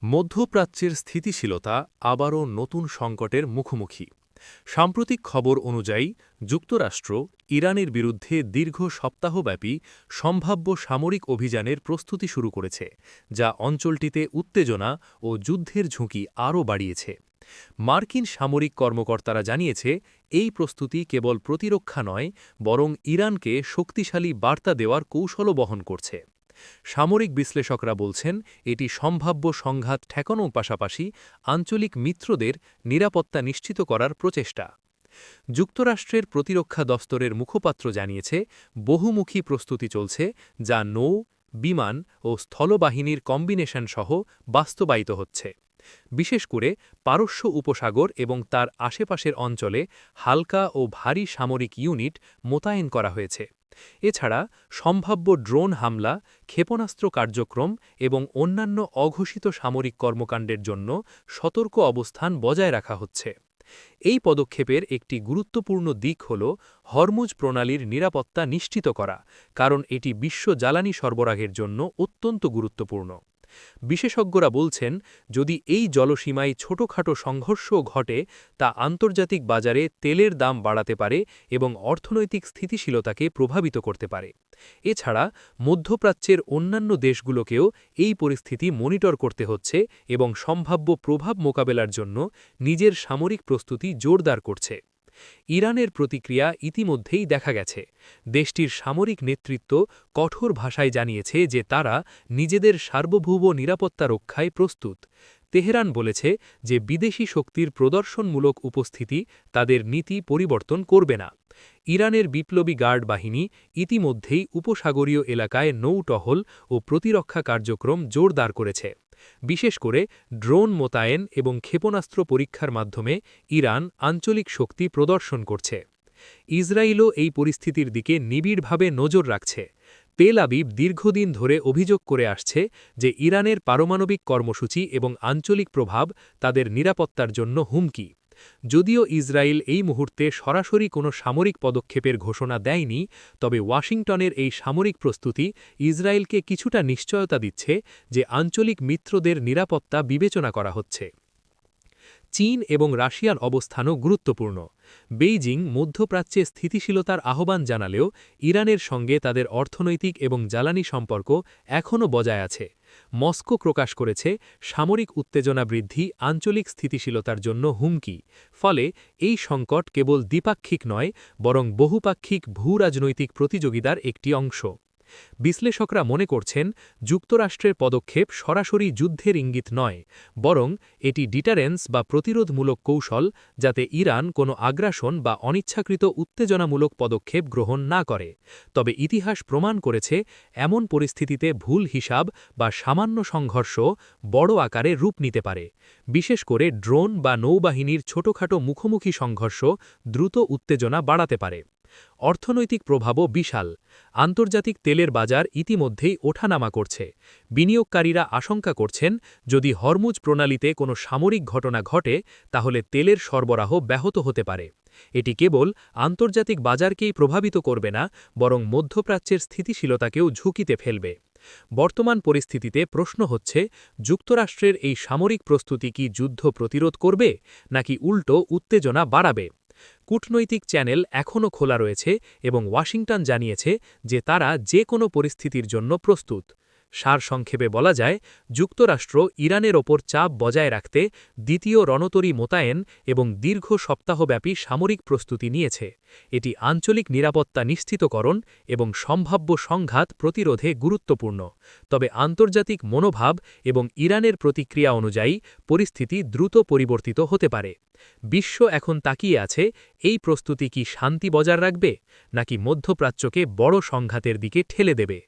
মধ্যপ্রাচ্যের স্থিতিশীলতা আবারও নতুন সংকটের মুখোমুখি। সাম্প্রতিক খবর অনুযায়ী যুক্তরাষ্ট্র ইরানের বিরুদ্ধে দীর্ঘ সপ্তাহব্যাপী সম্ভাব্য সামরিক অভিযানের প্রস্তুতি শুরু করেছে, যা অঞ্চলটিতে উত্তেজনা ও যুদ্ধের ঝুঁকি আরও বাড়িয়েছে। মার্কিন সামরিক কর্মকর্তারা জানিয়েছে, এই প্রস্তুতি কেবল প্রতিরক্ষা নয়, বরং ইরানকে শক্তিশালী বার্তা দেওয়ার কৌশলও বহন করছে। সামরিক বিশ্লেষকরা বলছেন, এটি সম্ভাব্য সংঘাত ঠেকানোর পাশাপাশি আঞ্চলিক মিত্রদের নিরাপত্তা নিশ্চিত করার প্রচেষ্টা। যুক্তরাষ্ট্রের প্রতিরক্ষা দফতরের মুখপাত্র জানিয়েছে, বহুমুখী প্রস্তুতি চলছে, যা নৌ, বিমান ও স্থলবাহিনীর কম্বিনেশন সহ বাস্তবায়িত হচ্ছে। বিশেষ করে পারস্য উপসাগর এবং তার আশেপাশের অঞ্চলে হালকা ও ভারী সামরিক ইউনিট মোতায়েন করা হয়েছে। এছাড়া সম্ভাব্য ড্রোন হামলা, ক্ষেপণাস্ত্র কার্যক্রম এবং অন্যান্য অঘোষিত সামরিক কর্মকাণ্ডের জন্য সতর্ক অবস্থান বজায় রাখা হচ্ছে। এই পদক্ষেপের একটি গুরুত্বপূর্ণ দিক হল হরমুজ প্রণালীর নিরাপত্তা নিশ্চিত করা, কারণ এটি বিশ্ব জ্বালানি সরবরাহের জন্য অত্যন্ত গুরুত্বপূর্ণ। বিশেষজ্ঞরা বলছেন, যদি এই জলসীমায় ছোটখাটো সংঘর্ষও ঘটে, তা আন্তর্জাতিক বাজারে তেলের দাম বাড়াতে পারে এবং অর্থনৈতিক স্থিতিশীলতাকে প্রভাবিত করতে পারে। এছাড়া মধ্যপ্রাচ্যের অন্যান্য দেশগুলোকেও এই পরিস্থিতি মনিটর করতে হচ্ছে এবং সম্ভাব্য প্রভাব মোকাবেলার জন্য নিজের সামরিক প্রস্তুতি জোরদার করছে। ইরানের প্রতিক্রিয়া ইতিমধ্যেই দেখা গেছে। দেশটির সামরিক নেতৃত্ব কঠোর ভাষায় জানিয়েছে যে তারা নিজেদের সার্বভৌম নিরাপত্তা রক্ষায় প্রস্তুত। তেহরান বলেছে যে বিদেশি শক্তির প্রদর্শনমূলক উপস্থিতি তাদের নীতি পরিবর্তন করবে না। ইরানের বিপ্লবী গার্ড বাহিনী ইতিমধ্যেই উপসাগরীয় এলাকায় নৌ-টহল ও প্রতিরক্ষা কার্যক্রম জোরদার করেছে। বিশেষ করে ড্রোন মোতায়েন এবং ক্ষেপণাস্ত্র পরীক্ষার মাধ্যমে ইরান আঞ্চলিক শক্তি প্রদর্শন করছে। ইসরায়েলও এই পরিস্থিতির দিকে নিবিড়ভাবে নজর রাখছে। তেল আবিব দীর্ঘদিন ধরে অভিযোগ করে আসছে যে ইরানের পারমাণবিক কর্মসূচি এবং আঞ্চলিক প্রভাব তাদের নিরাপত্তার জন্য হুমকি। যদিও ইসরায়েল এই মুহূর্তে সরাসরি কোনো সামরিক পদক্ষেপের ঘোষণা দেয়নি, তবে ওয়াশিংটনের এই সামরিক প্রস্তুতি ইসরায়েলকে কিছুটা নিশ্চয়তা দিচ্ছে যে আঞ্চলিক মিত্রদের নিরাপত্তা বিবেচনা করা হচ্ছে। চীন এবং রাশিয়ার অবস্থানও গুরুত্বপূর্ণ। বেইজিং মধ্যপ্রাচ্যে স্থিতিশীলতার আহ্বান জানালেও ইরানের সঙ্গে তাদের অর্থনৈতিক এবং জ্বালানি সম্পর্ক এখনও বজায় আছে। মস্কো প্রকাশ করেছে, সামরিক উত্তেজনা বৃদ্ধি আঞ্চলিক স্থিতিশীলতার জন্য হুমকি। ফলে এই সংকট কেবল দ্বিপাক্ষিক নয়, বরং বহুপাক্ষিক ভূরাজনৈতিক প্রতিযোগিতার একটি অংশ। বিশ্লেষকরা মনে করছেন, যুক্তরাষ্ট্রের পদক্ষেপ সরাসরি যুদ্ধের ইঙ্গিত নয়, বরং এটি ডিটারেন্স বা প্রতিরোধমূলক কৌশল, যাতে ইরান কোনো আগ্রাসন বা অনিচ্ছাকৃত উত্তেজনামূলক পদক্ষেপ গ্রহণ না করে। তবে ইতিহাস প্রমাণ করেছে, এমন পরিস্থিতিতে ভুল হিসাব বা সামান্য সংঘর্ষ বড় আকারে রূপ নিতে পারে। বিশেষ করে ড্রোন বা নৌবাহিনীর ছোটখাটো মুখোমুখি সংঘর্ষ দ্রুত উত্তেজনা বাড়াতে পারে। অর্থনৈতিক প্রভাবও বিশাল। আন্তর্জাতিক তেলের বাজার ইতিমধ্যেই ওঠানামা করছে। বিনিয়োগকারীরা আশঙ্কা করছেন, যদি হরমুজ প্রণালীতে কোনো সামরিক ঘটনা ঘটে, তাহলে তেলের সরবরাহ ব্যাহত হতে পারে। এটি কেবল আন্তর্জাতিক বাজারকেই প্রভাবিত করবে না, বরং মধ্যপ্রাচ্যের স্থিতিশীলতাকেও ঝুঁকিতে ফেলবে। বর্তমান পরিস্থিতিতে প্রশ্ন হচ্ছে, যুক্তরাষ্ট্রের এই সামরিক প্রস্তুতি কি যুদ্ধ প্রতিরোধ করবে, নাকি উল্টো উত্তেজনা বাড়াবে? কূটনৈতিক চ্যানেল এখনও খোলা রয়েছে এবং ওয়াশিংটন জানিয়েছে যে তারা যে কোনো পরিস্থিতির জন্য প্রস্তুত। সারসংক্ষেপে বলা যায়, যুক্তরাষ্ট্র ইরানের ওপর চাপ বজায় রাখতে দ্বিতীয় রণতরী মোতায়েন এবং দীর্ঘ সপ্তাহব্যাপী সামরিক প্রস্তুতি নিয়েছে। এটি আঞ্চলিক নিরাপত্তা নিশ্চিতকরণ এবং সম্ভাব্য সংঘাত প্রতিরোধে গুরুত্বপূর্ণ। তবে আন্তর্জাতিক মনোভাব এবং ইরানের প্রতিক্রিয়া অনুযায়ী পরিস্থিতি দ্রুত পরিবর্তিত হতে পারে। বিশ্ব এখন তাকিয়ে আছে, এই প্রস্তুতি কি শান্তি বজায় রাখবে, নাকি মধ্যপ্রাচ্যকে বড় সংঘাতের দিকে ঠেলে দেবে।